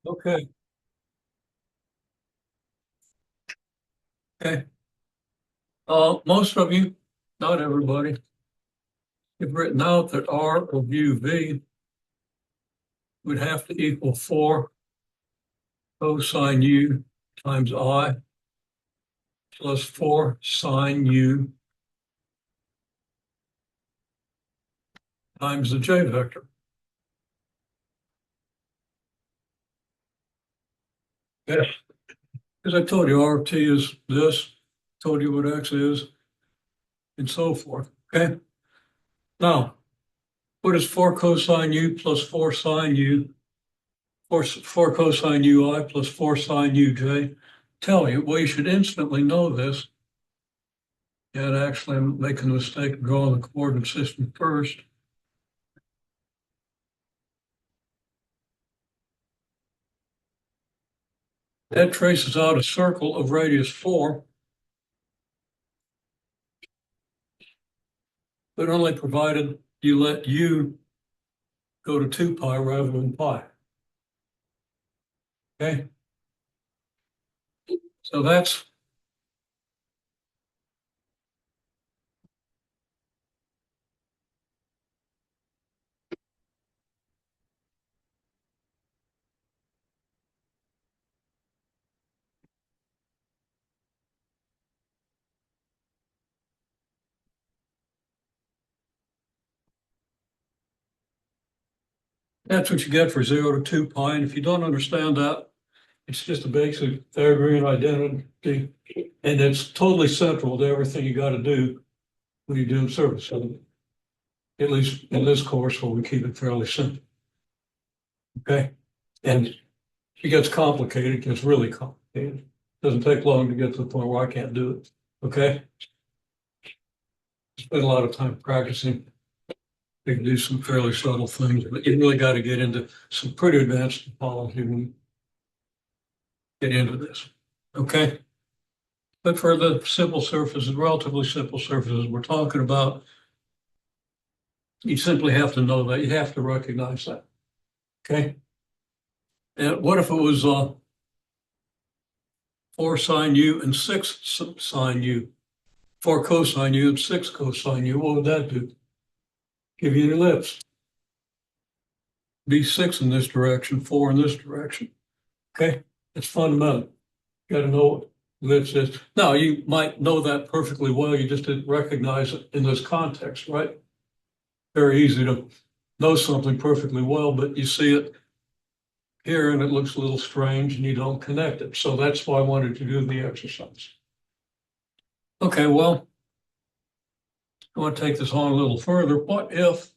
Okay, okay. Most of you, not everybody, have written out that R of UV would have to equal 4 cosine U times I plus 4 sine U times the J vector. Yes, because I told you R of T is this, told you what X is, and so forth. Okay. Now, what is 4 cosine U plus 4 sine U, 4 cosine UI plus 4 sine UJ tell you? Well, you should instantly know this. And actually, I'm making a mistake of drawing the coordinate system first. That traces out a circle of radius 4, but only provided you let U go to 2 pi rather than pi. Okay, so that's what you get for 0 to 2 pi. And if you don't understand that, it's just a basic Pythagorean identity, and it's totally central to everything you got to do when you're doing surface. So at least in this course, where we keep it fairly simple. Okay, and it gets complicated, it gets really complicated. Doesn't take long to get to the point where I can't do it. Okay? Spend a lot of time practicing. You can do some fairly subtle things, but you really got to get into some pretty advanced topology when you get into this. Okay? But for the simple surfaces, relatively simple surfaces we're talking about, you simply have to know that. You have to recognize that. Okay? And what if it was 4 sine U and 6 sine U? 4 cosine U and 6 cosine U. What would that do? Give you an ellipse. Be 6 in this direction, 4 in this direction. Okay? It's fundamental. You got to know what ellipse is. Now, you might know that perfectly well. You just didn't recognize it in this context, right? Very easy to know something perfectly well, but you see it here and it looks a little strange and you don't connect it. So that's why I wanted to do the exercise. Okay, well, I want to take this on a little further. What if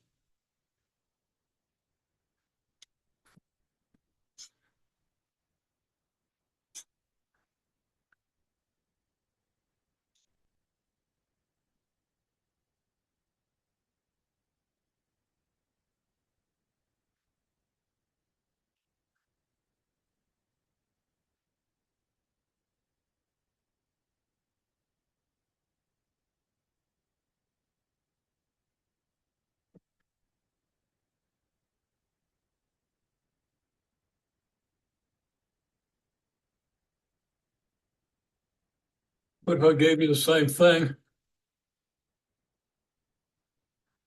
I gave you the same thing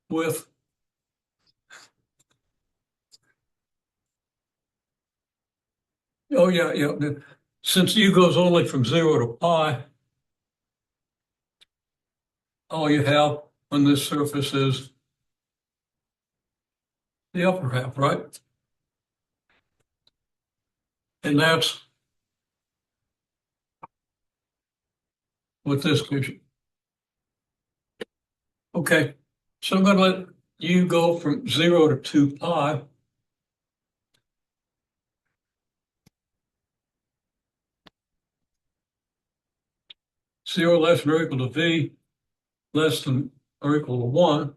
with, oh yeah, yeah. Since U goes only from 0 to pi, all you have on this surface is the upper half, right? And that's what this gives you. Okay, so I'm going to let U go from 0 to 2 pi. Zero less than or equal to V, less than or equal to 1.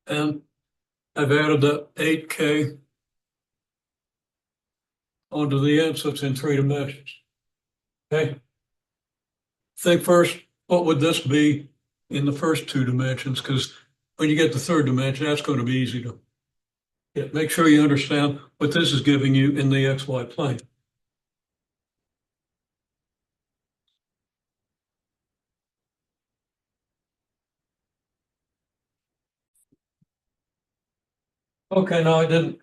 And I've added the 8K onto the end, so it's in 3 dimensions. Okay, think first what would this be in the first two dimensions? Because when you get the third dimension, that's going to be easy to get. Make sure you understand what this is giving you in the XY plane. Okay, now I didn't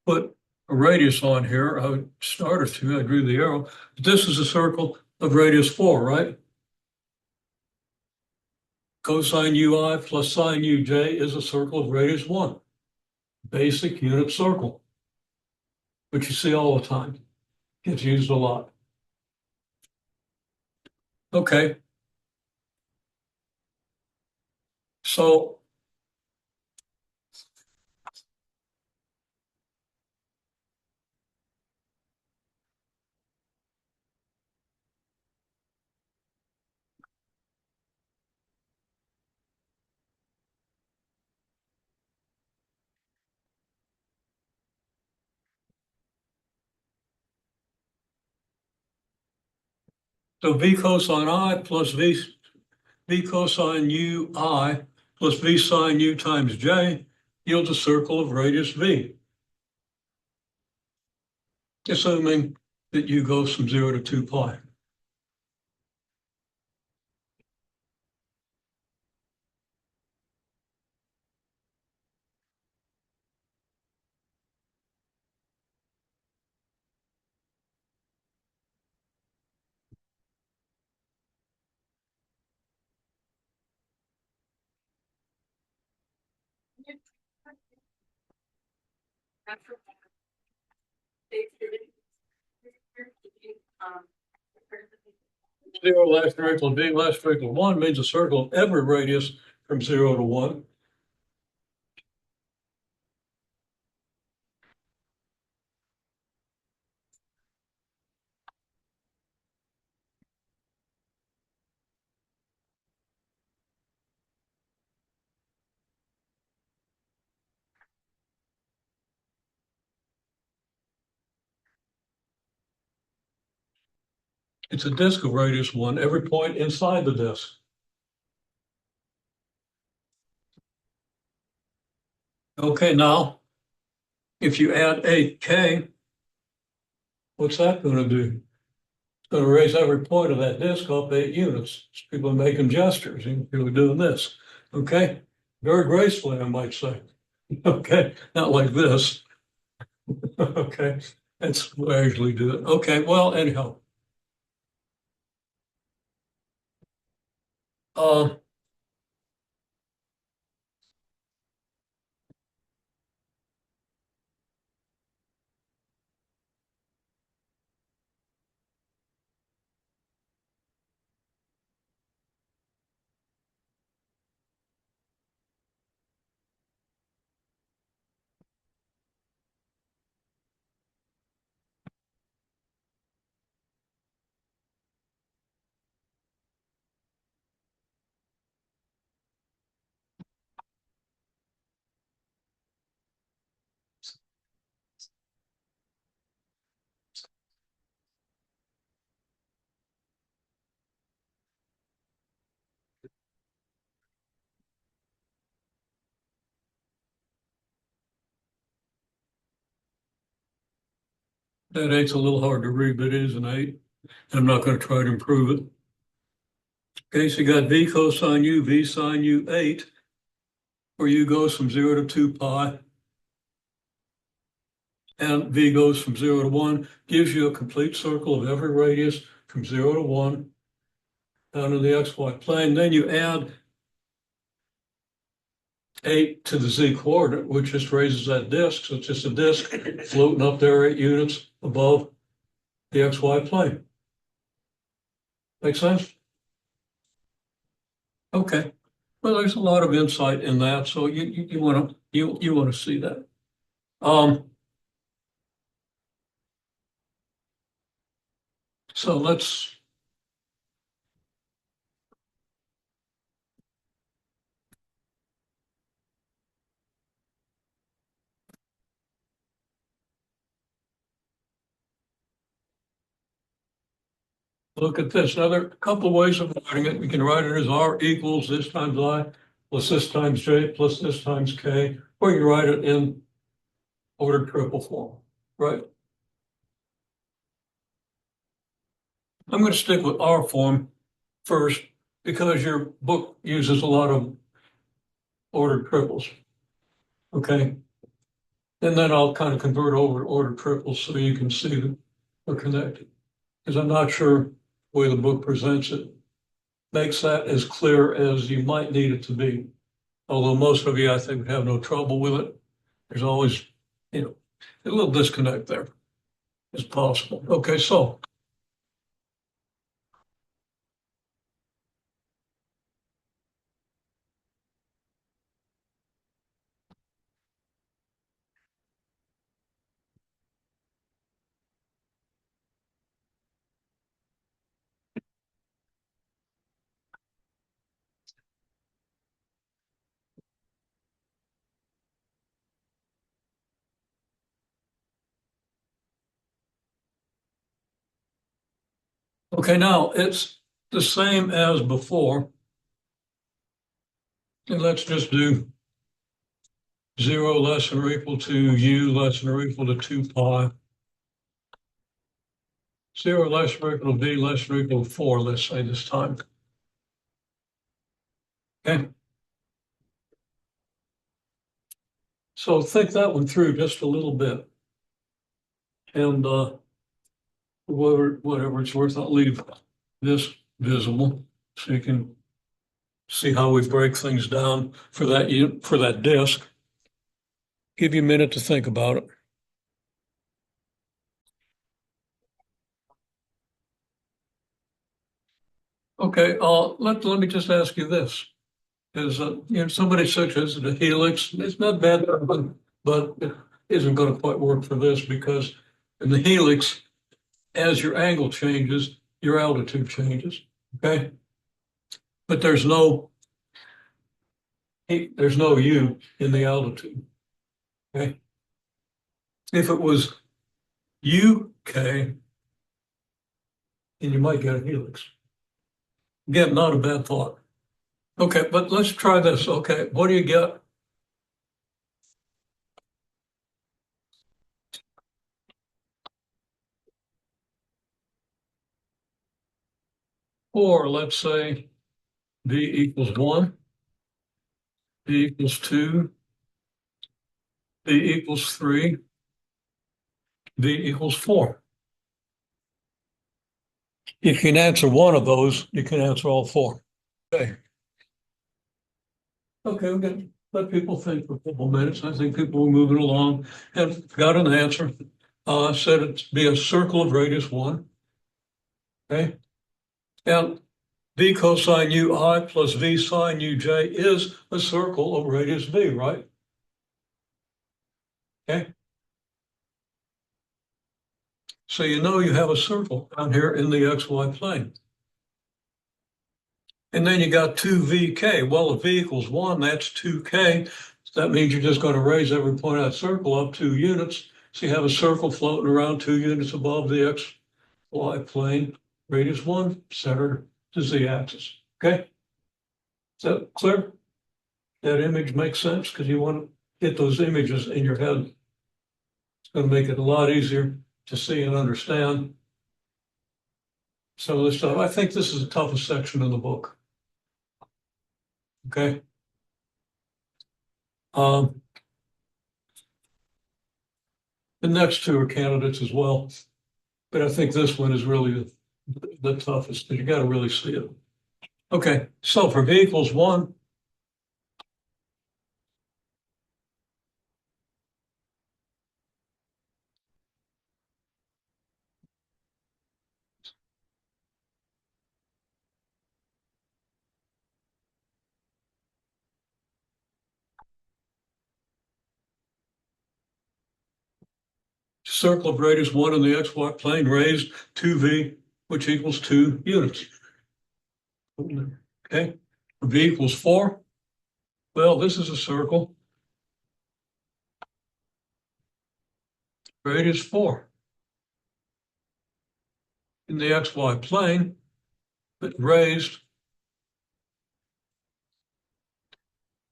put a radius on here. I would start at 2, I drew the arrow. But this is a circle of radius 4, right? Cosine ui plus sine uj is a circle of radius 1. Basic unit circle, which you see all the time. Gets used a lot. Okay, so v cosine I plus v cosine ui plus v sine u times j yields a circle of radius v, assuming that u goes from 0 to 2 pi. Zero less or equal to v less or equal to 1 means a circle of every radius from 0 to 1. It's a disk of radius 1, every point inside the disk. Okay, now, if you add 8k, what's that going to do? It's going to raise every point of that disk up 8 units. People are making gestures, and people are doing this. Okay? Very gracefully, I might say. Okay? Not like this. Okay? That's what I usually do it. Okay, well, anyhow. Uh, that 8's a little hard to read, but it is an 8. I'm not going to try to improve it. Okay, so you got v cosine u, v sine u 8, where u goes from 0 to 2 pi, and v goes from 0 to 1, gives you a complete circle of every radius from 0 to 1 down to the xy plane. Then you add 8 to the z coordinate, which just raises that disk. So it's just a disk floating up there 8 units above the xy plane. Make sense? Okay. Well, there's a lot of insight in that, so you want to see that. So let's Look at this. Now, there are a couple of ways of writing it. We can write it as R equals this times I plus this times J plus this times K, or you can write it in ordered triple form, right? I'm going to stick with R form first because your book uses a lot of ordered triples. Okay. And then I'll kind of convert over to ordered triples so you can see that they're connected. Because I'm not sure the way the book presents it makes that as clear as you might need it to be. Although most of you, I think, have no trouble with it. There's always, a little disconnect there is possible. Okay, so okay, now it's the same as before. And let's just do 0 less than or equal to u less than or equal to 2 pi. 0 less than or equal to v less than or equal to 4, let's say this time. Okay. So think that one through just a little bit. And whatever it's worth, I'll leave this visible so you can see how we break things down for that disk. Give you a minute to think about it. Okay, let me just ask you this. Is somebody suggested a helix. It's not bad, but it isn't going to quite work for this because in the helix, as your angle changes, your altitude changes. Okay, but there's no u in the altitude. Okay, if it was uk, then you might get a helix. Again, not a bad thought. Okay, but let's try this. Okay, what do you get? Or let's say v equals 1, v equals 2, v equals 3, v equals 4. If you can answer one of those, you can answer all four. Okay. Okay, we're going to let people think for a couple minutes. I think people are moving along and got an answer. Said it'd be a circle of radius 1. Okay. And v cosine ui plus v sine uj is a circle of radius v, right? Okay. So you know you have a circle down here in the xy plane. And then you got 2vk. Well, if v equals 1, that's 2k. So that means you're just going to raise every point of that circle up 2 units. So you have a circle floating around 2 units above the xy plane, radius 1, centered to z-axis. Okay? Is that clear? That image makes sense because you want to get those images in your head. It's going to make it a lot easier to see and understand some of this stuff. I think this is the toughest section in the book. Okay. The next two are candidates as well, but I think this one is really the toughest. You got to really see it. Okay, so for v equals 1, circle of radius 1 in the xy plane raised 2v, which equals 2 units. Okay, v equals 4. Well, this is a circle. Radius 4. in the XY plane, but raised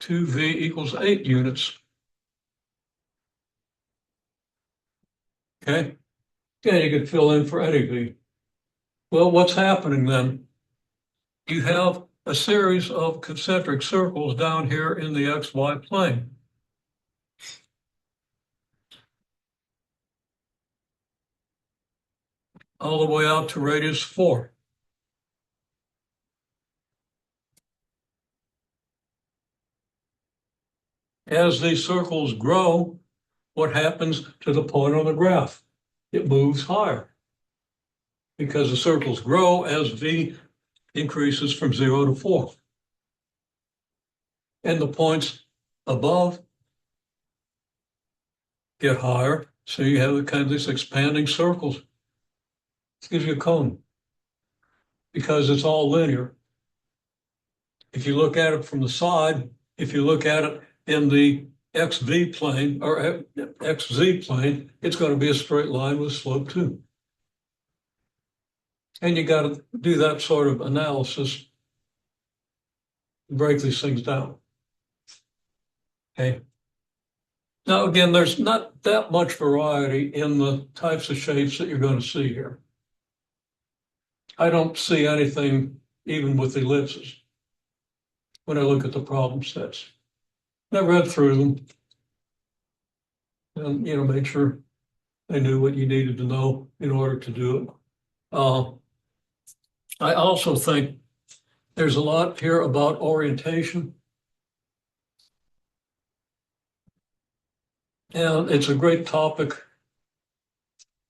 2V equals 8 units. Okay? Yeah, you could fill in for any V. Well, what's happening then? You have a series of concentric circles down here in the XY plane. All the way out to radius 4. As these circles grow, what happens to the point on the graph? It moves higher because the circles grow as V increases from 0 to 4. And the points above get higher, so you have kind of these expanding circles. It gives you a cone because it's all linear. If you look at it from the side, if you look at it in the XV plane or XZ plane, it's going to be a straight line with slope 2. And you got to do that sort of analysis, break these things down. Okay. Now, again, there's not that much variety in the types of shapes that you're going to see here. I don't see anything even with ellipses when I look at the problem sets. I read through them and, made sure I knew what you needed to know in order to do it. I also think there's a lot here about orientation. And it's a great topic,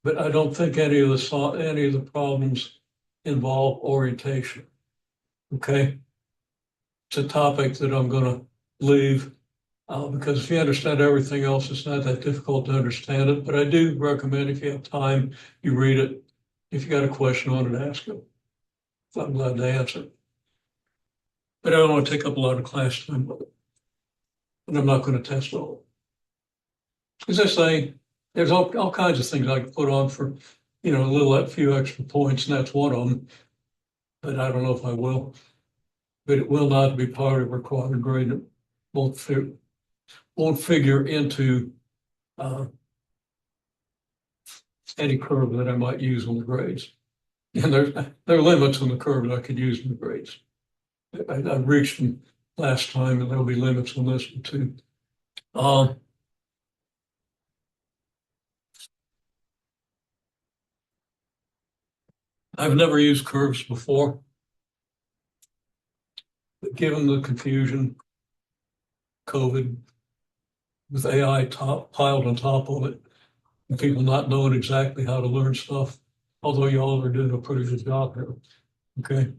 but I don't think any of the problems involve orientation. Okay? It's a topic that I'm going to leave because if you understand everything else, it's not that difficult to understand it. But I do recommend if you have time, you read it. If you got a question on it, ask it. I'm glad to answer. But I don't want to take up a lot of class time with it. And I'm not going to test all. As I say, there's all kinds of things I can put on for, a few extra points, and that's one of them. But I don't know if I will. But it will not be part of required grade. It won't figure into any curve that I might use on the grades. And there are limits on the curve that I could use in the grades. I reached them last time, and there'll be limits on this one too. I've never used curves before, but given the confusion, COVID, with AI piled on top of it, and people not knowing exactly how to learn stuff, although y'all are doing a pretty good job here. Okay.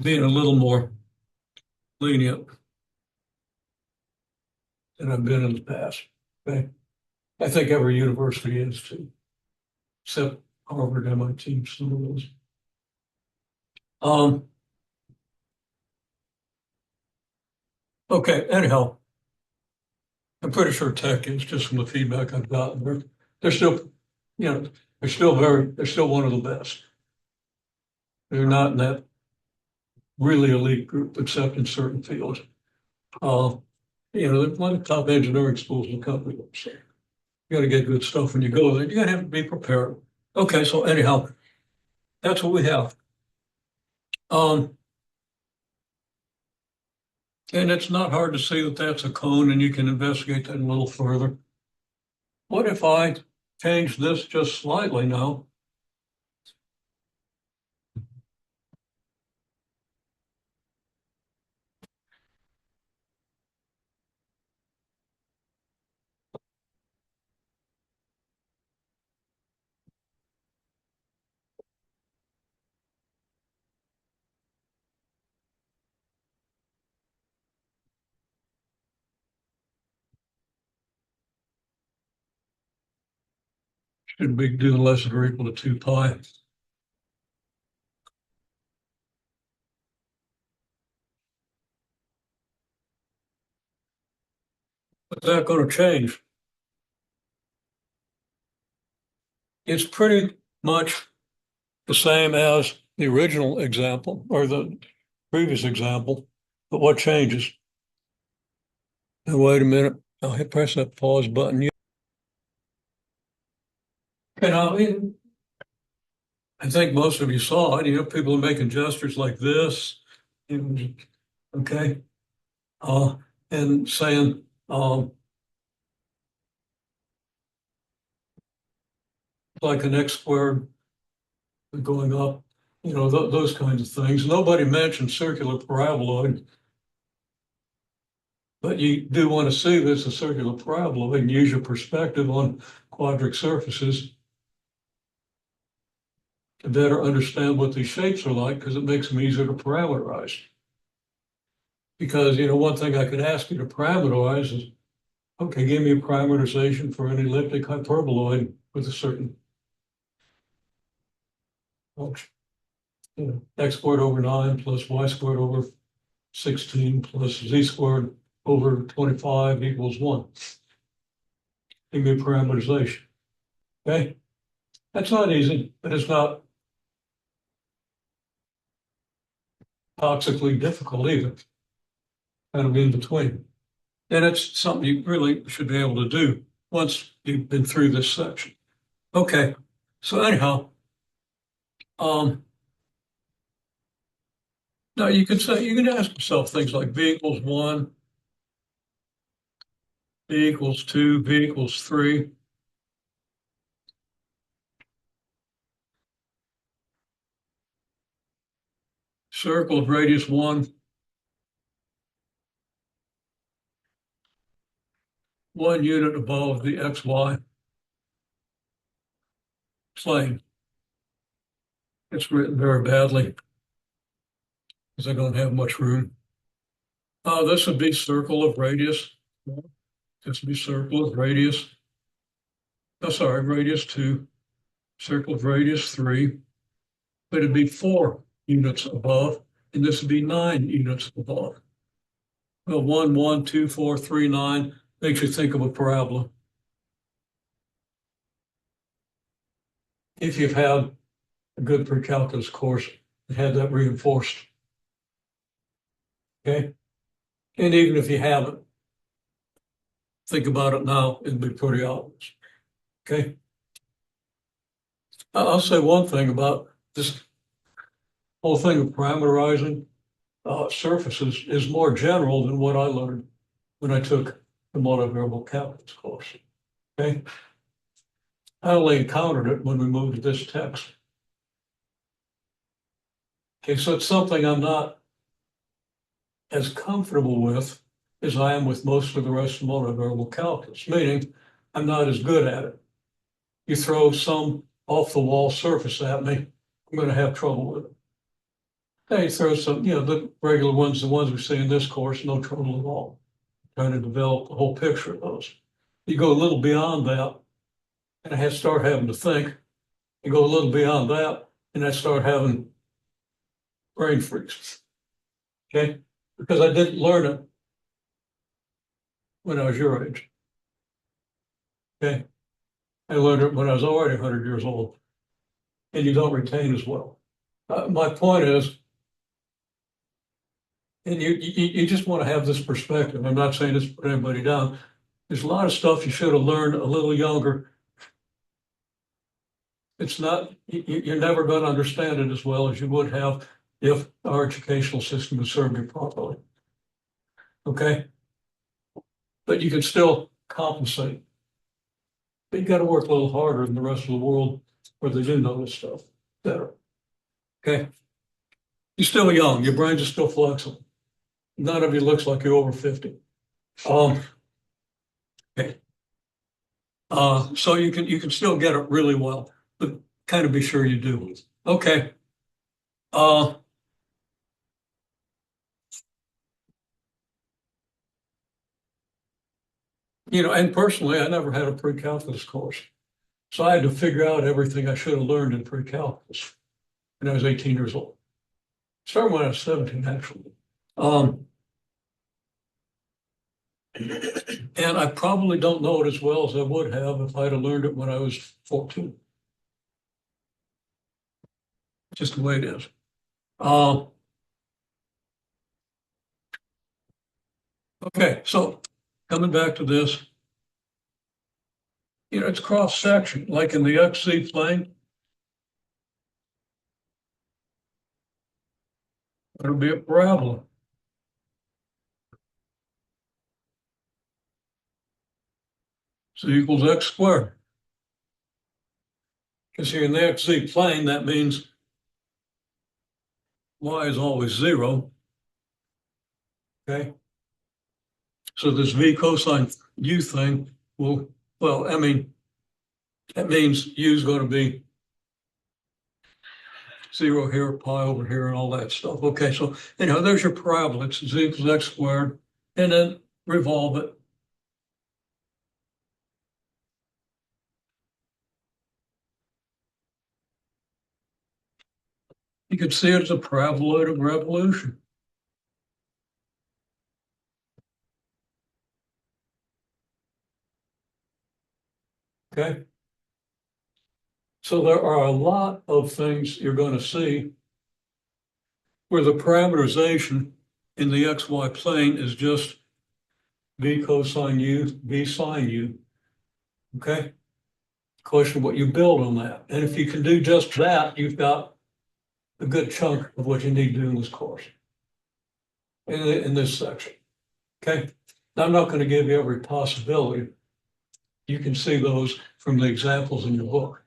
Being a little more lenient than I've been in the past. Okay. I think every university is too, except Harvard, MIT, some of those. Okay, anyhow, I'm pretty sure tech is just from the feedback I've gotten. They're still, they're still one of the best. They're not in that really elite group, except in certain fields. They're one of the top engineering schools in the country. So you got to get good stuff when you go there. You got to have to be prepared. Okay, so anyhow, that's what we have. And it's not hard to see that that's a cone, and you can investigate that a little further. What if I change this just slightly now? Should be doing less than or equal to 2 pi. What's that going to change? It's pretty much the same as the original example or the previous example, but what changes? And wait a minute, I'll hit press that pause button. And I think most of you saw it. People are making gestures like this, okay, uh, and saying, like an x squared going up, those kinds of things. Nobody mentioned circular paraboloid, but you do want to see this as circular paraboloid and use your perspective on quadric surfaces to better understand what these shapes are like, because it makes them easier to parameterize. Because, one thing I could ask you to parameterize is, okay, give me a parameterization for an elliptic hyperboloid with a certain function. X squared over 9 plus y squared over 16 plus z squared over 25 equals 1. Give me a parameterization. Okay? That's not easy, but it's not toxically difficult either. Kind of in between. And it's something you really should be able to do once you've been through this section. Okay, so anyhow, now you can ask yourself things like v equals 1, v equals 2, v equals 3. Circle of radius 1, 1 unit above the xy plane. It's written very badly because I don't have much room. This would be circle of radius. This would be circle of radius. Oh, sorry, radius 2, circle of radius 3. But it'd be 4 units above, and this would be 9 units above. Well, 1, 1, 2, 4, 3, 9 makes you think of a parabola. If you've had a good pre-calculus course that had that reinforced. Okay? And even if you haven't, think about it now, it'll be pretty obvious. Okay? I'll say one thing about this whole thing of parameterizing surfaces is more general than what I learned when I took the multivariable calculus course. Okay? I only encountered it when we moved to this text. Okay, so it's something I'm not as comfortable with as I am with most of the rest of multivariable calculus, meaning I'm not as good at it. You throw some off-the-wall surface at me, I'm going to have trouble with it. Hey, you throw some, the regular ones, the ones we see in this course, no trouble at all. Trying to develop the whole picture of those. You go a little beyond that, and I start having to think. You go a little beyond that, and I start having brain freeze. Okay? Because I didn't learn it when I was your age. Okay? I learned it when I was already 100 years old. And you don't retain as well. My point is, and you just want to have this perspective. I'm not saying this to put anybody down. There's a lot of stuff you should have learned a little younger. It's not, you're never going to understand it as well as you would have if our educational system had served you properly. Okay? But you can still compensate. But you got to work a little harder than the rest of the world where they do know this stuff better. Okay? You're still young. Your brains are still flexible. None of you looks like you're over 50. Okay. So you can still get it really well, but kind of be sure you do. Okay. And personally, I never had a pre-calculus course. So I had to figure out everything I should have learned in pre-calculus when I was 18 years old. Started when I was 17, actually. And I probably don't know it as well as I would have if I'd have learned it when I was 14. just the way it is. Okay, so coming back to this, it's cross section, like in the XZ plane. It'll be a parabola. So equals x squared. Because here in the XZ plane, that means y is always 0. Okay. So this v cosine u thing will, well, I mean, that means u is going to be 0 here, pi over here, and all that stuff. Okay, so there's your parabola. It's z equals x squared, and then revolve it. You could see it as a paraboloid of revolution. Okay. So there are a lot of things you're going to see where the parameterization in the XY plane is just v cosine u, v sine u. Okay. Question what you build on that. And if you can do just that, you've got a good chunk of what you need to do in this course, in this section. Okay. Now, I'm not going to give you every possibility. You can see those from the examples in your book.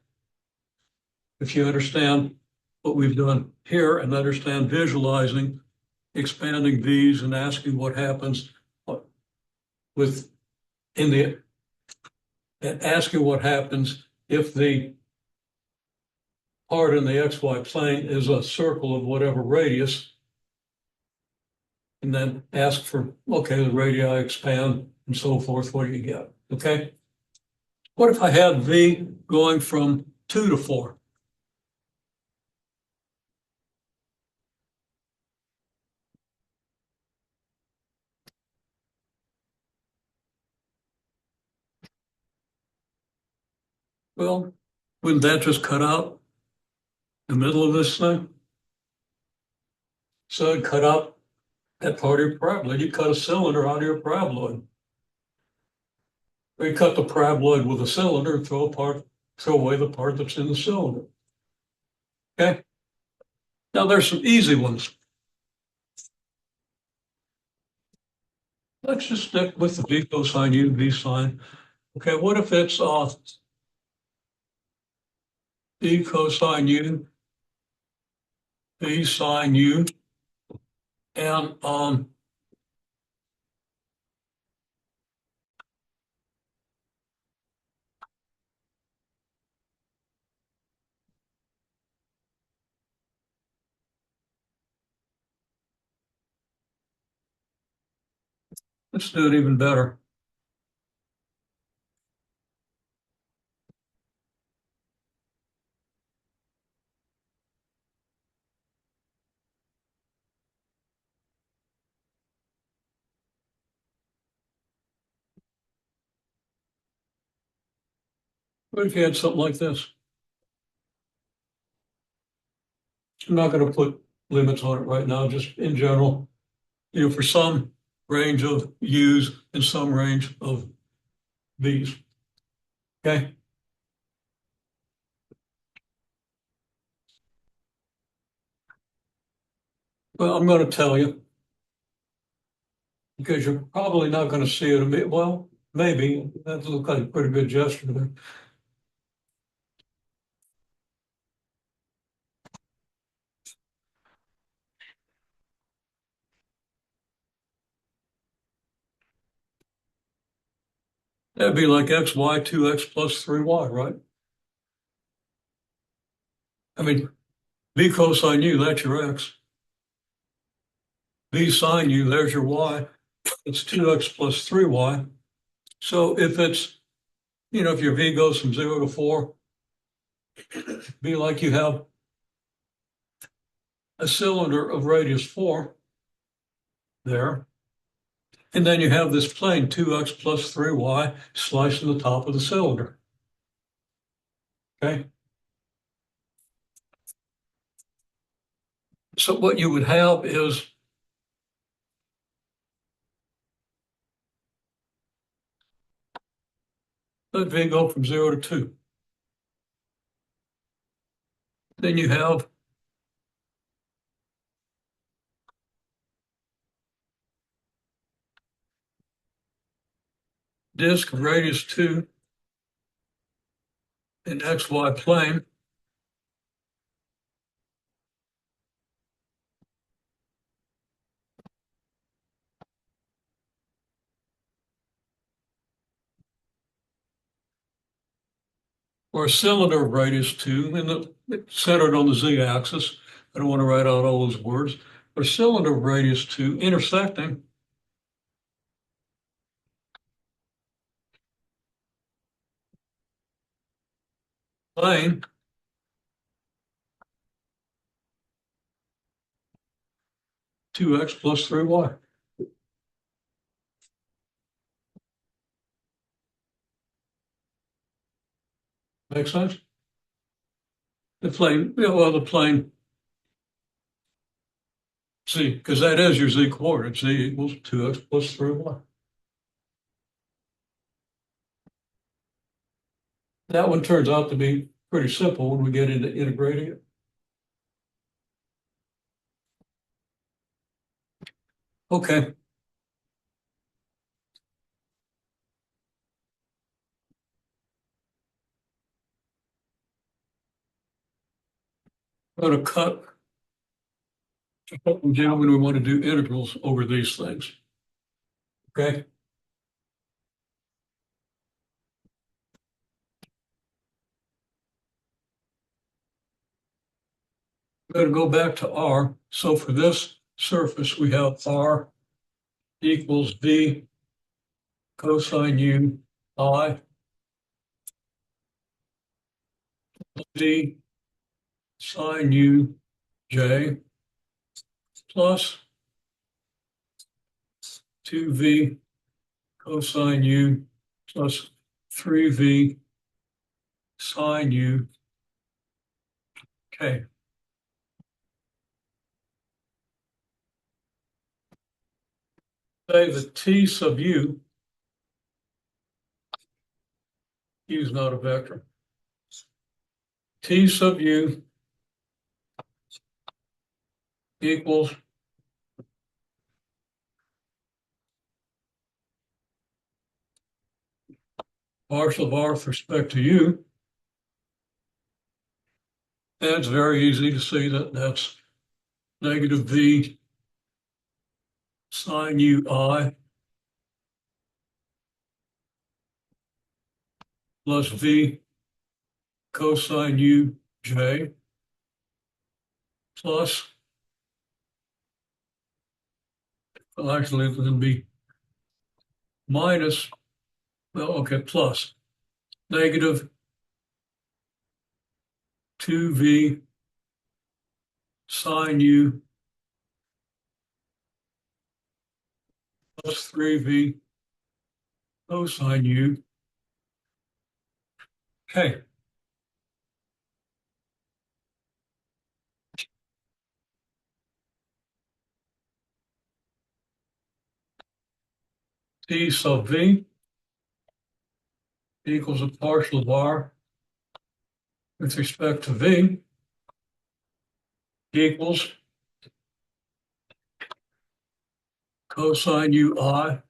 If you understand what we've done here and understand visualizing, expanding these and asking what happens asking what happens if the part in the XY plane is a circle of whatever radius, and then ask for, okay, the radii expand and so forth, what do you get? Okay. What if I had V going from 2 to 4? Well, wouldn't that just cut out the middle of this thing? So it'd cut out that part of your paraboloid. You cut a cylinder out of your paraboloid. Or you cut the paraboloid with a cylinder and throw away the part that's in the cylinder. Okay. Now there's some easy ones. Let's just stick with the v cosine u, v sine. Okay, what if it's v cosine u, v sine u, and let's do it even better. What if you had something like this? I'm not going to put limits on it right now, just in general, for some range of U's and some range of V's. Okay. Well, I'm going to tell you because you're probably not going to see it. Well, maybe that looks like a pretty good gesture there. That'd be like x, y, 2x plus 3y, right? I mean, v cosine u, that's your x. V sine u, there's your y. It's 2x plus 3y. So if it's, if your v goes from 0 to 4, it'd be like you have a cylinder of radius 4 there. And then you have this plane, 2x plus 3y, slicing the top of the cylinder. Okay? So what you would have is let V go from 0 to 2. Then you have disk of radius 2 in XY plane. Or a cylinder of radius 2 centered on the z-axis. I don't want to write out all those words. But a cylinder of radius 2 intersecting plane 2x plus 3y. Make sense? The plane, well, the plane z, because that is your z coordinate. Z equals 2x plus 3y. That one turns out to be pretty simple when we get into integrating it. Okay. I'm going to cut down when we want to do integrals over these things. Okay. I'm going to go back to R. So for this surface, we have R equals V cosine U I D sine U J plus 2V cosine U plus 3V sine U K. Say that T sub U, U is not a vector. T sub U equals partial of R with respect to U. And it's very easy to see that that's negative V sine UI plus V cosine UJ plus, well, actually, it's going to be minus, well, okay, plus negative 2V sine U plus 3V cosine U. Okay. T sub V equals a partial of R with respect to V equals cosine UI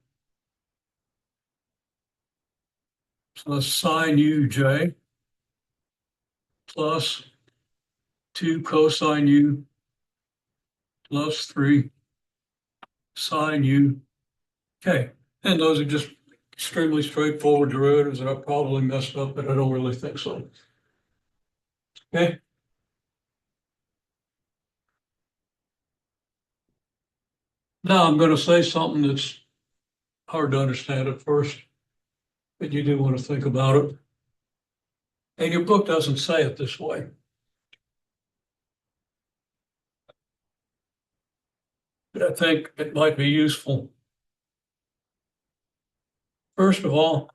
plus sine UJ plus 2 cosine U plus 3 sine U. Okay. And those are just extremely straightforward derivatives that I probably messed up, but I don't really think so. Okay. Now I'm going to say something that's hard to understand at first, but you do want to think about it. And your book doesn't say it this way. But I think it might be useful. First of all,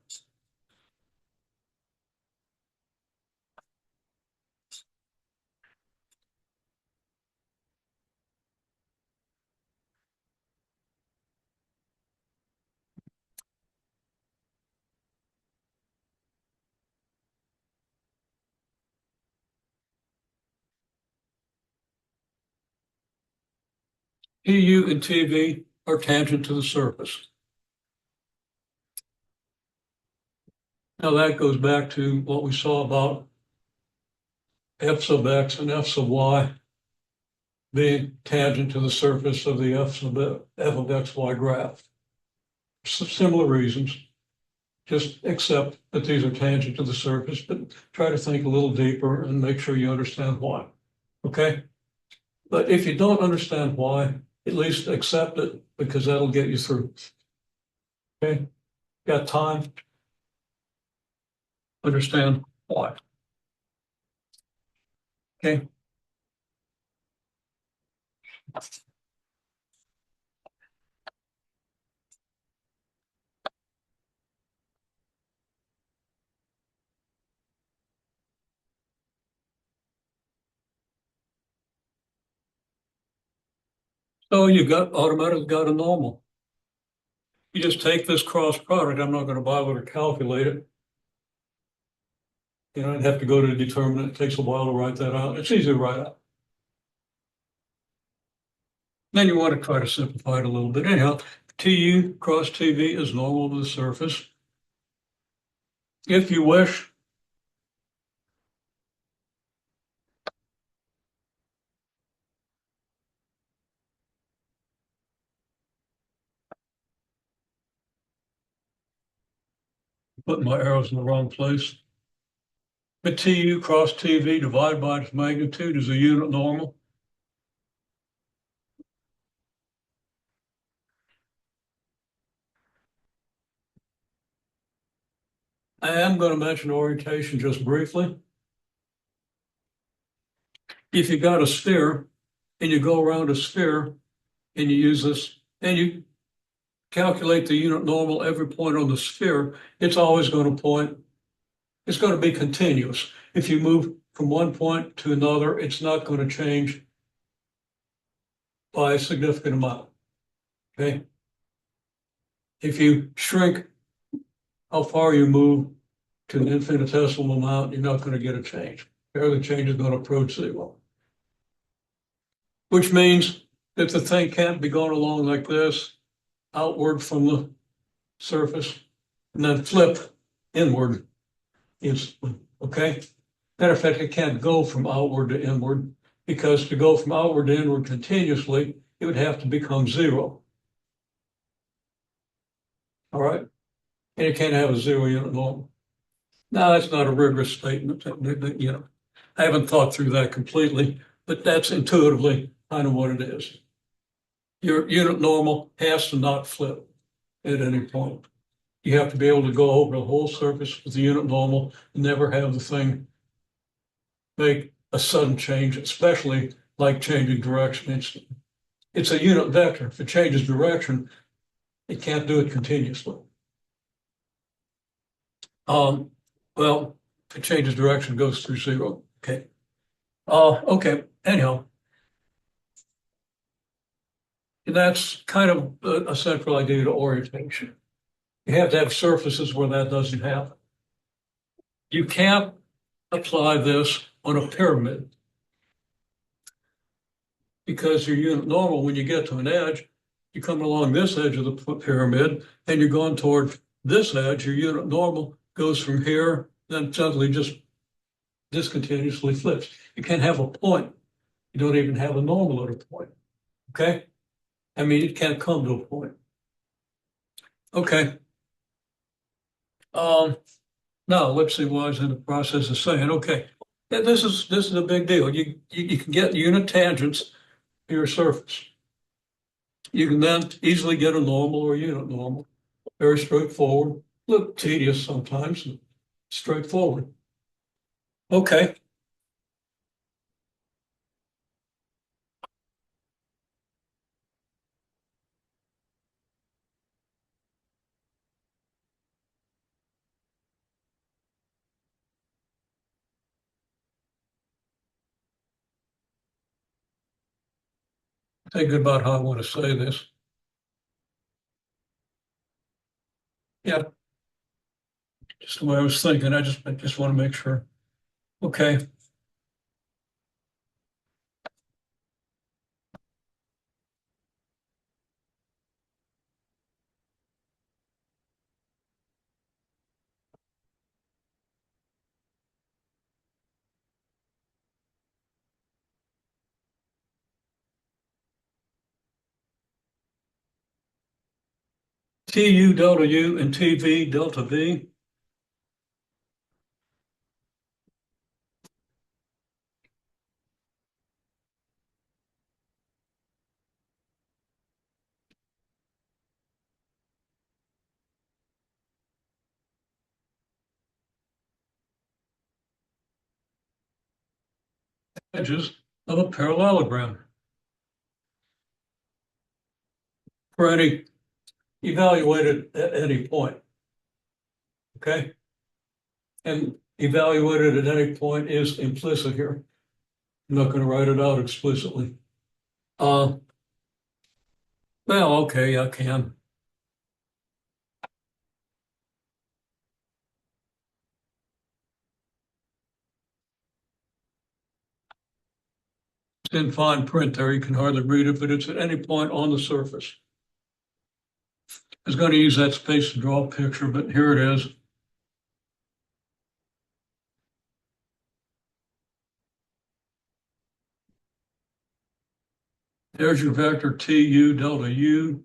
TU and TV are tangent to the surface. Now that goes back to what we saw about f sub x and f sub y being tangent to the surface of the f of xy graph. Similar reasons, just accept that these are tangent to the surface, but try to think a little deeper and make sure you understand why. Okay? But if you don't understand why, at least accept it because that'll get you through. Okay? Got time? Understand why. Okay? So you automatically got a normal. You just take this cross product. I'm not going to bother to calculate it. You know, I'd have to go to the determinant. It takes a while to write that out. It's easy to write out. Then you want to try to simplify it a little bit. Anyhow, TU cross TV is normal to the surface. If you wish, put my arrows in the wrong place. But TU cross TV divided by its magnitude is a unit normal. I am going to mention orientation just briefly. If you got a sphere and you go around a sphere and you use this and you calculate the unit normal every point on the sphere, it's always going to point, it's going to be continuous. If you move from one point to another, it's not going to change by a significant amount. Okay. If you shrink how far you move to an infinitesimal amount, you're not going to get a change. The change is going to approach zero. Which means that the thing can't be going along like this, outward from the surface, and then flip inward instantly. Okay? Matter of fact, it can't go from outward to inward because to go from outward to inward continuously, it would have to become zero. All right? And you can't have a zero unit normal. Now, that's not a rigorous statement. You know, I haven't thought through that completely, but that's intuitively kind of what it is. Your unit normal has to not flip at any point. You have to be able to go over the whole surface with the unit normal and never have the thing make a sudden change, especially like changing direction. It's a unit vector. If it changes direction, it can't do it continuously. Well, if it changes direction, it goes through zero. Okay. Okay. Anyhow, that's kind of a central idea to orientation. You have to have surfaces where that doesn't happen. You can't apply this on a pyramid because your unit normal, when you get to an edge, you come along this edge of the pyramid and you're going toward this edge, your unit normal goes from here, then suddenly just discontinuously flips. You can't have a point. You don't even have a normal at a point. Okay? I mean, it can't come to a point. Okay. Now let's see what I was in the process of saying. Okay. Yeah, this is a big deal. You can get unit tangents to your surface. You can then easily get a normal or a unit normal. Very straightforward. A little tedious sometimes. Straightforward. Okay. Think about how I want to say this. Yeah. Just the way I was thinking. I just want to make sure. Okay. TU delta U and TV delta V. Edges of a parallelogram for any evaluated at any point. Okay. And evaluated at any point is implicit here. I'm not going to write it out explicitly. Well, okay, I can. It's in fine print there. You can hardly read it, but it's at any point on the surface. I was going to use that space to draw a picture, but here it is. There's your vector TU delta U.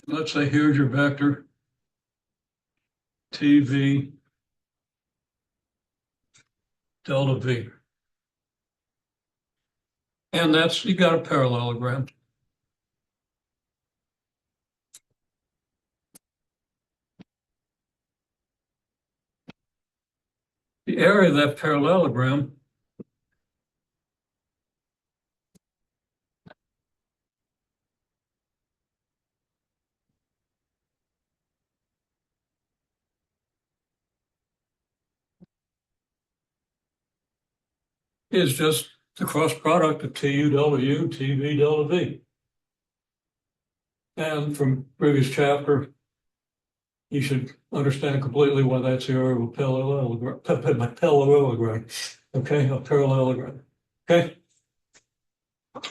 Let's say here's your vector TV delta V. And that's, you got a parallelogram. The area of that parallelogram is just the cross product of TU delta U, TV delta V. And from previous chapter, you should understand completely why that's the area of a parallelogram. Okay, a parallelogram. Okay.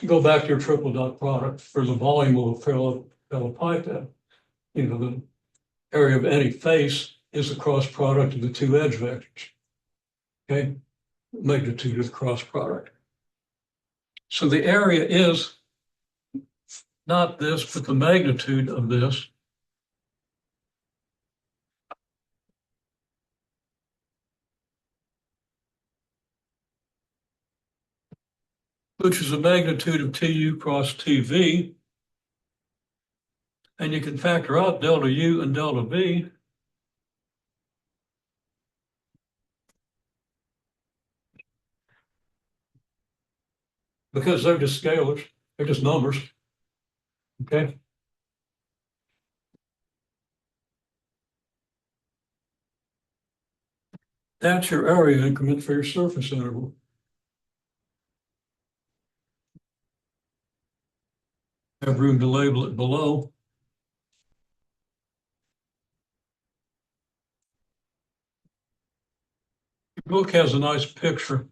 Go back to your triple dot product for the volume of a parallelepiped. You know, the area of any face is the cross product of the two edge vectors. Okay, magnitude of the cross product. So the area is not this, but the magnitude of this. Which is the magnitude of TU cross TV. And you can factor out delta U and delta V. Because they're just scalars, they're just numbers. Okay. That's your area increment for your surface interval. Have room to label it below. The book has a nice picture.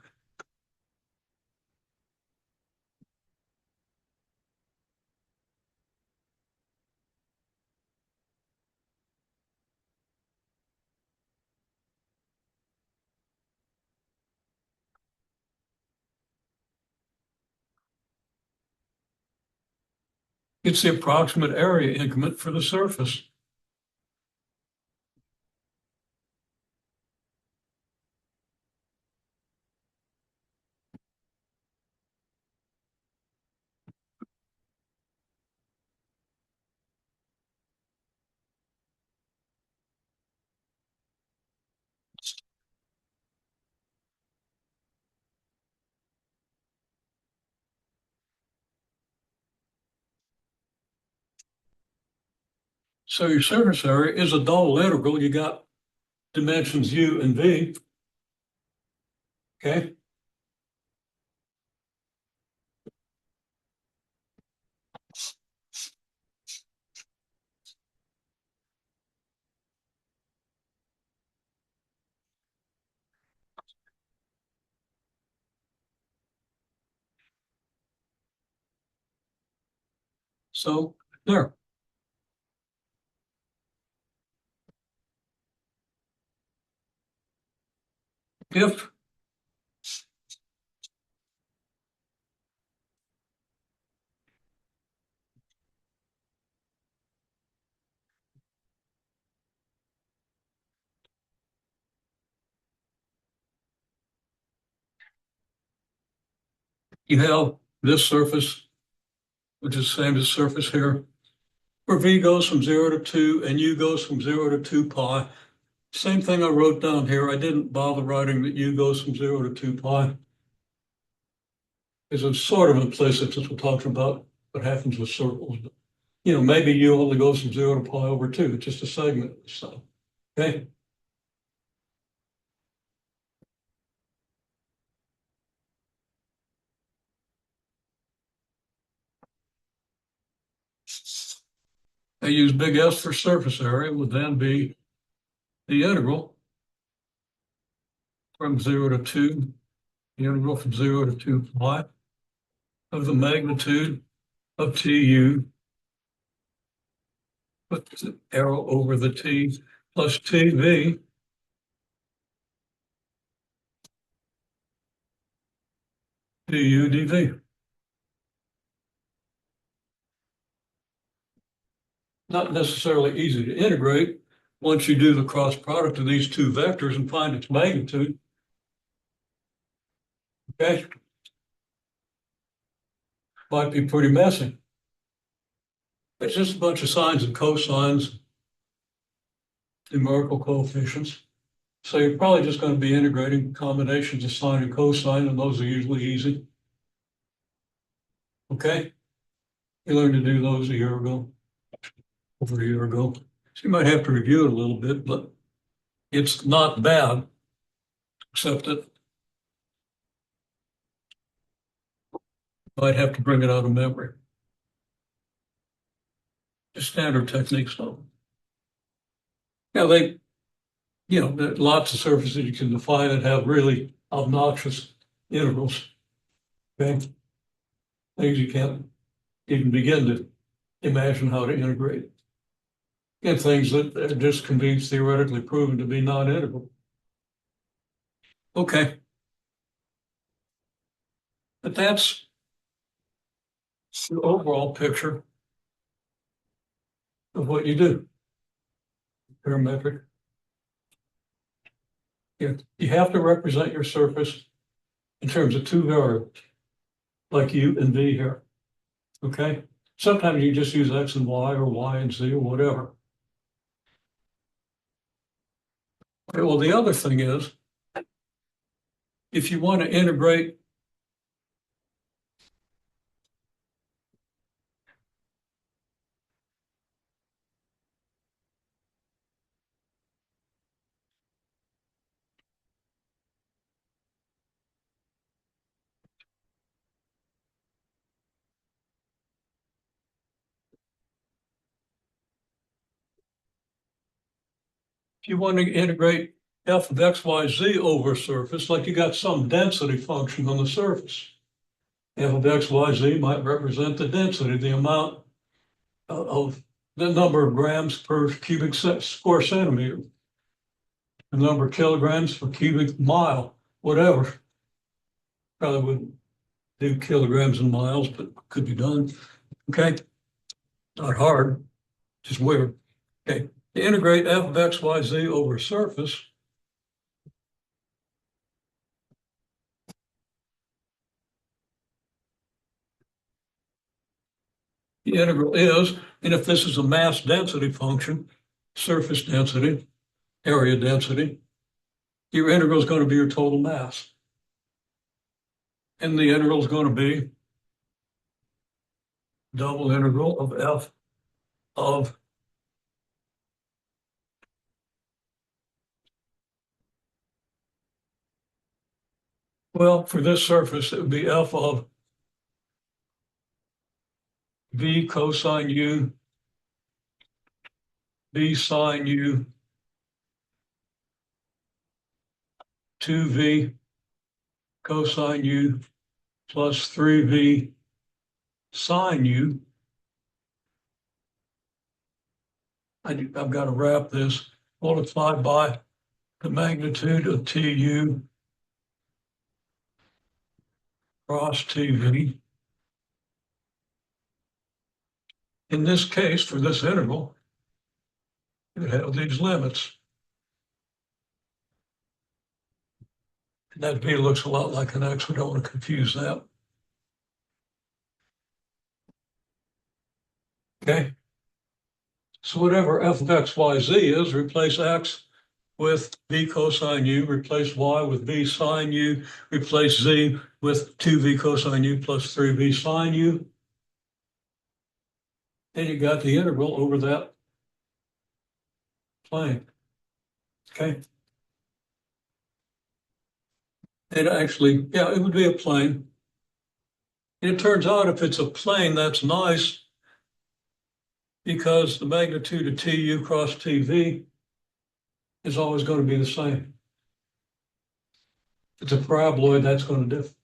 It's the approximate area increment for the surface. So your surface area is a double integral. You got dimensions U and V. Okay. So there. If you have this surface, which is the same as surface here, where V goes from 0 to 2 and U goes from 0 to 2 pi. Same thing I wrote down here. I didn't bother writing that U goes from 0 to 2 pi. It's sort of implicit since we're talking about what happens with circles. But, maybe U only goes from 0 to pi over 2. It's just a segment of stuff. Okay. I use big S for surface area would then be the integral from 0 to 2, the integral from 0 to 2 pi of the magnitude of TU, put the arrow over the T, plus TV du dv. Not necessarily easy to integrate once you do the cross product of these two vectors and find its magnitude. Okay. Might be pretty messy. It's just a bunch of sines and cosines, numerical coefficients. So you're probably just going to be integrating combinations of sine and cosine, and those are usually easy. Okay? You learned to do those over a year ago. So you might have to review it a little bit, but it's not bad, except that you might have to bring it out of memory. Just standard techniques, though. There are lots of surfaces you can define that have really obnoxious integrals. Okay? Things you can't even begin to imagine how to integrate. And things that just can be theoretically proven to be non-integral. Okay. But that's the overall picture of what you do. Parametric. You have to represent your surface in terms of two variables, like U and V here. Okay? Sometimes you just use X and Y or Y and Z or whatever. Okay, well, the other thing is, if you want to integrate f of x, y, z over a surface, like you got some density function on the surface. F of x, y, z might represent the density, the amount of the number of grams per cubic square centimeter, the number of kilograms per cubic mile, whatever. Probably wouldn't do kilograms and miles, but could be done. Okay, not hard, just weird. Okay, to integrate f of x, y, z over a surface, the integral is, and if this is a mass density function, surface density, area density, your integral is going to be your total mass. And the integral is going to be double integral of f of for this surface, it would be f of v cosine u, v sine u, 2v cosine u plus 3v sine u. I've got to wrap this multiplied by the magnitude of tu cross tv. In this case, for this integral, you have these limits. And that v looks a lot like an x. We don't want to confuse that. Okay. So whatever f of x, y, z is, replace x with v cosine u, replace y with v sine u, replace z with 2v cosine u plus 3v sine u. And you got the integral over that plane. Okay. And actually, yeah, it would be a plane. And it turns out if it's a plane, that's nice because the magnitude of tu cross tv is always going to be the same. If it's a paraboloid, that's going to differ.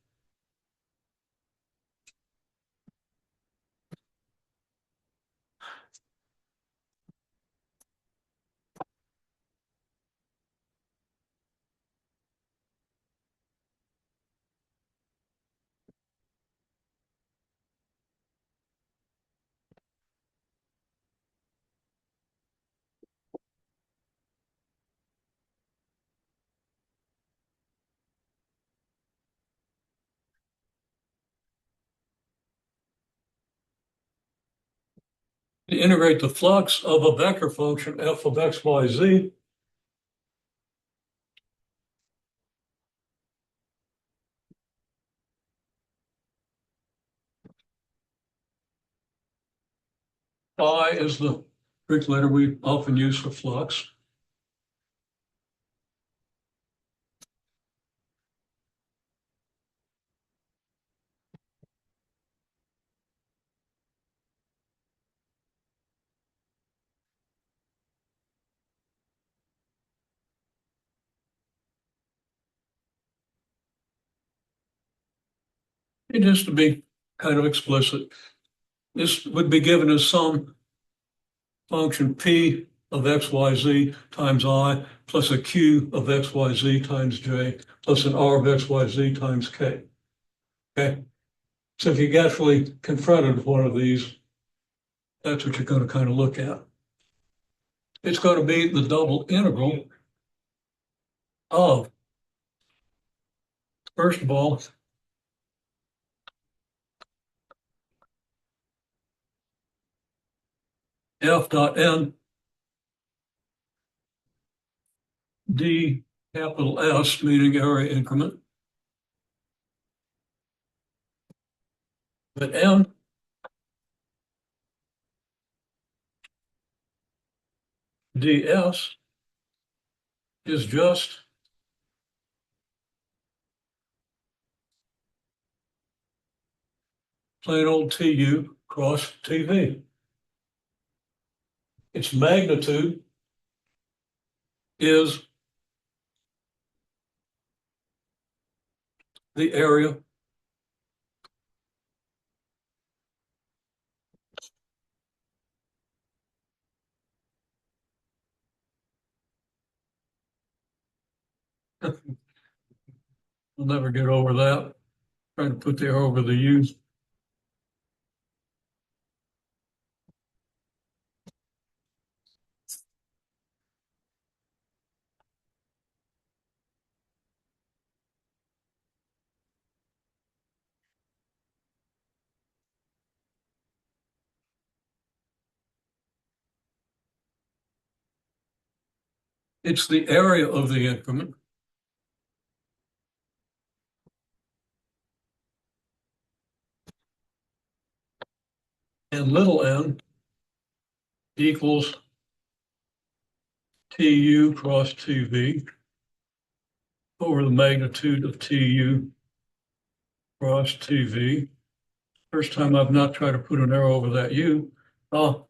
To integrate the flux of a vector function f of x, y, z, phi is the Greek letter we often use for flux. It is to be kind of explicit. This would be given as some function p of x, y, z times I plus a q of x, y, z times j plus an r of x, y, z times k. Okay. So if you get actually confronted with one of these, that's what you're going to kind of look at. It's going to be the double integral of, first of all, f dot n d capital S, meaning area increment, but m ds is just plain old tu cross tv. Its magnitude is the area we'll never get over that. Trying to put the R over the U. It's the area of the increment. And little n equals tu cross 2v over the magnitude of tu cross 2v. First time I've not tried to put an arrow over that u. Oh,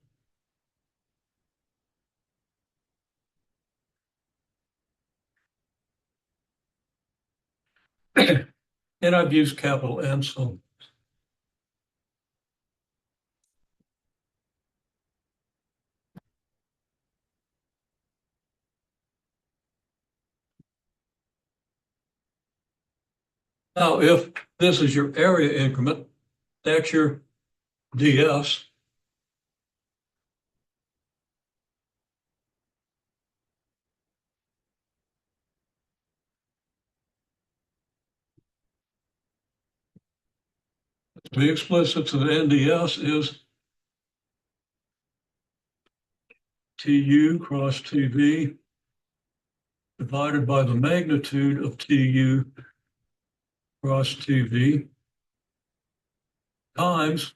and I've used capital N, so now if this is your area increment, that's your ds. To be explicit, so the NDS is TU cross TV divided by the magnitude of TU cross TV times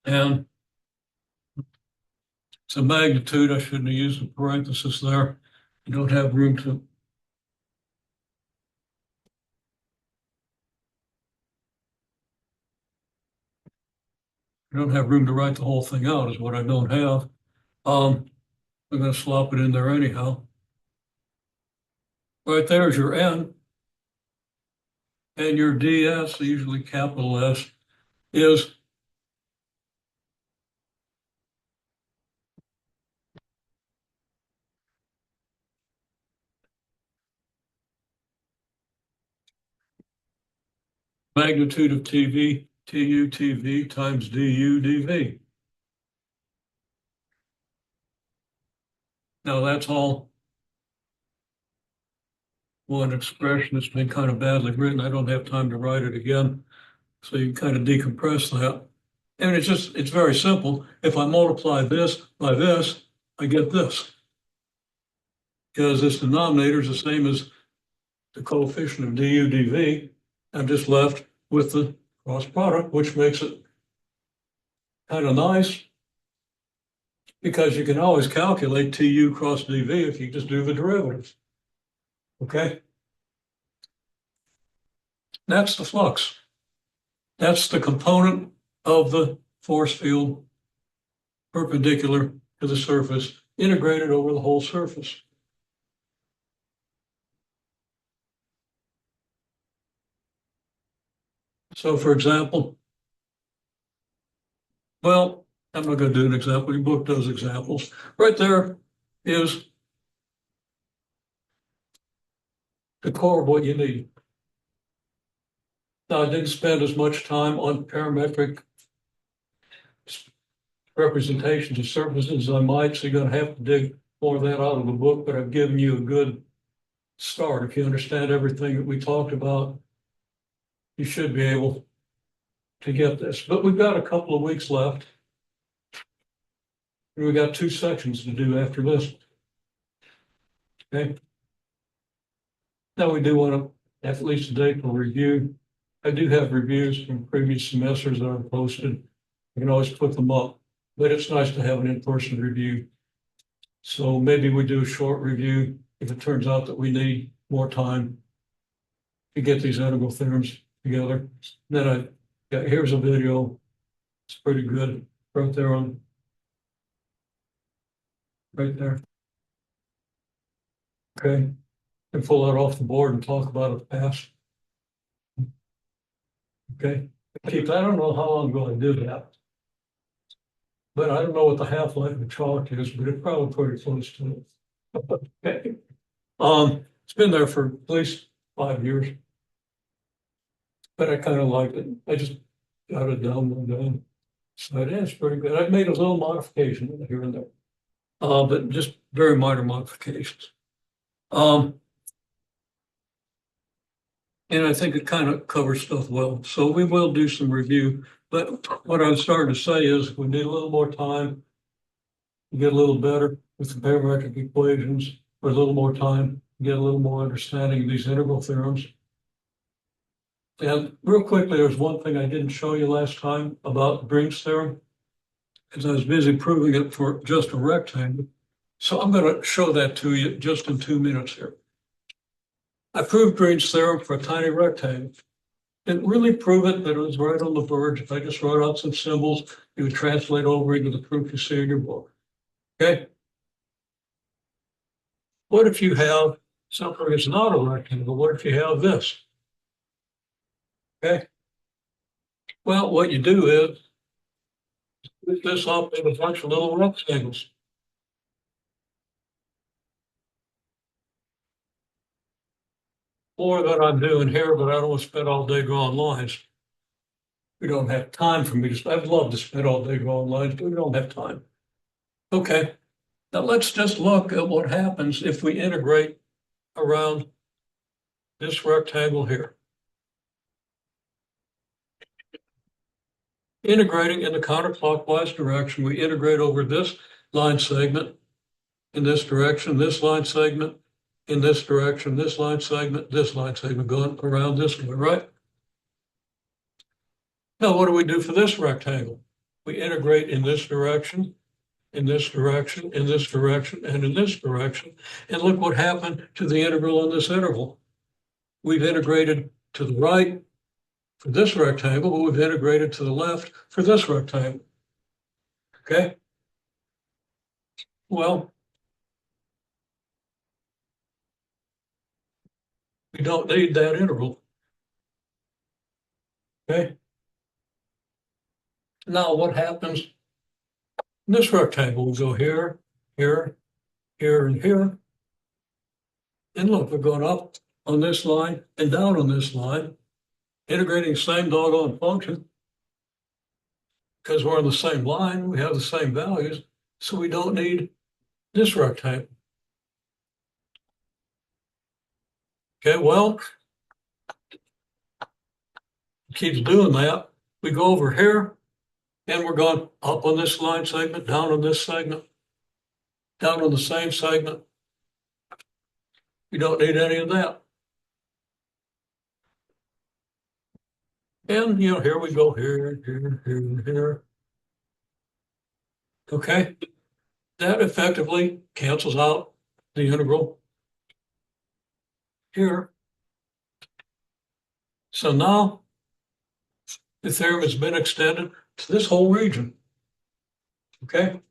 and it's a magnitude. I shouldn't have used a parenthesis there. You don't have room to. You don't have room to write the whole thing out is what I don't have. I'm going to slop it in there anyhow. Right there's your N. And your DS, usually capital S, is magnitude of TV, TU TV times DU DV. Now that's all one expression that's been kind of badly written. I don't have time to write it again. So you kind of decompress that. And it's very simple. If I multiply this by this, I get this. Because this denominator is the same as the coefficient of du dv. I'm just left with the cross product, which makes it kind of nice because you can always calculate tu cross dv if you just do the derivatives. Okay? That's the flux. That's the component of the force field perpendicular to the surface, integrated over the whole surface. So for example, well, I'm not going to do an example. Your book does examples. Right there is the core of what you need. Now, I didn't spend as much time on parametric representations of surfaces as I might, so you're going to have to dig more of that out of the book, but I've given you a good start. If you understand everything that we talked about, you should be able to get this. But we've got a couple of weeks left. We've got 2 sections to do after this. Okay. Now we do want to have at least a day for review. I do have reviews from previous semesters that are posted. I can always put them up, but it's nice to have an in-person review. So maybe we do a short review if it turns out that we need more time to get these integral theorems together. Then here's a video. It's pretty good right there right there. Okay, and pull that off the board and talk about it fast. Okay, Keith, I don't know how long I'm going to do that, but I don't know what the half-life of chalk is, but it's probably pretty close to it. Okay. It's been there for at least 5 years, but I kind of liked it. I just got it down one day. So it is pretty good. I've made a little modification here and there, but just very minor modifications. And I think it kind of covers stuff well. So we will do some review. But what I'm starting to say is we need a little more time to get a little better with the parametric equations, or a little more time to get a little more understanding of these integral theorems. And real quickly, there's one thing I didn't show you last time about Green's theorem, because I was busy proving it for just a rectangle. So I'm going to show that to you just in 2 minutes here. I proved Green's theorem for a tiny rectangle. Didn't really prove it, but it was right on the verge. If I just wrote out some symbols, it would translate over into the proof you see in your book. Okay? What if you have something that's not a rectangle? What if you have this? Okay? Well, what you do is split this up into a bunch of little rectangles. More than I'm doing here, but I don't want to spend all day drawing lines. We don't have time for me to, I'd love to spend all day drawing lines, but we don't have time. Okay, now let's just look at what happens if we integrate around this rectangle here. Integrating in the counterclockwise direction, we integrate over this line segment in this direction, this line segment in this direction, this line segment, going around this way, right? Now, what do we do for this rectangle? We integrate in this direction, in this direction, in this direction, and in this direction. And look what happened to the integral on this interval. We've integrated to the right for this rectangle, but we've integrated to the left for this rectangle. Okay? Well, we don't need that integral. Okay? Now what happens in this rectangle? We'll go here, here, here, and here. And look, we're going up on this line and down on this line, integrating the same doggone function. Because we're on the same line, we have the same values, so we don't need this rectangle. Okay, well, it keeps doing that. We go over here, and we're going up on this line segment, down on this segment, down on the same segment. We don't need any of that. And, here we go, here, here, here, here. Okay, that effectively cancels out the integral here. So now the theorem has been extended to this whole region. Okay,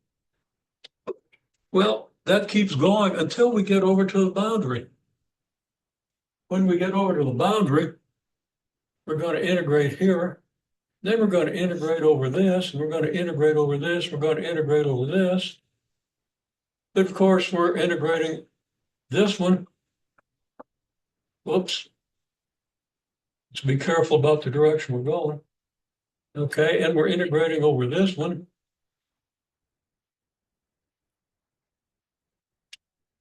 well, that keeps going until we get over to the boundary. When we get over to the boundary, we're going to integrate here. Then we're going to integrate over this, and we're going to integrate over this, we're going to integrate over this. But of course, we're integrating this one. Whoops. Let's be careful about the direction we're going. Okay, and we're integrating over this one.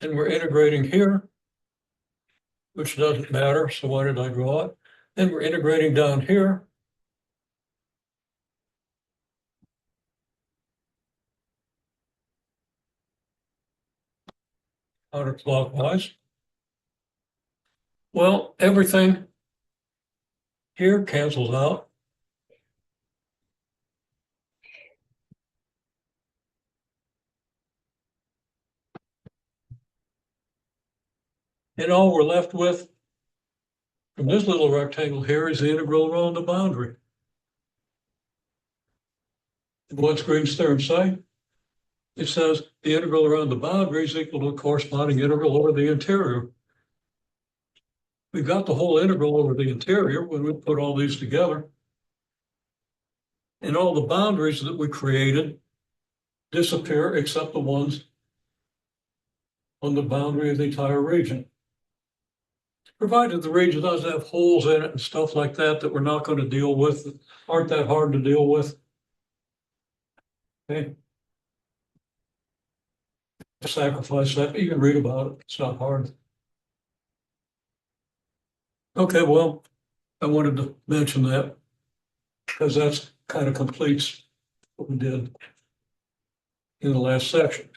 And we're integrating here, which doesn't matter, so why did I draw it? Then we're integrating down here. Counterclockwise. Well, everything here cancels out. And all we're left with from this little rectangle here is the integral around the boundary. And what's Green's theorem say? It says the integral around the boundary is equal to a corresponding integral over the interior. We've got the whole integral over the interior when we put all these together. And all the boundaries that we created disappear except the ones on the boundary of the entire region. Provided the region doesn't have holes in it and stuff like that that we're not going to deal with, that aren't that hard to deal with. Okay. Sacrifice that, but you can read about it. It's not hard. Okay, well, I wanted to mention that because that's kind of completes what we did in the last section.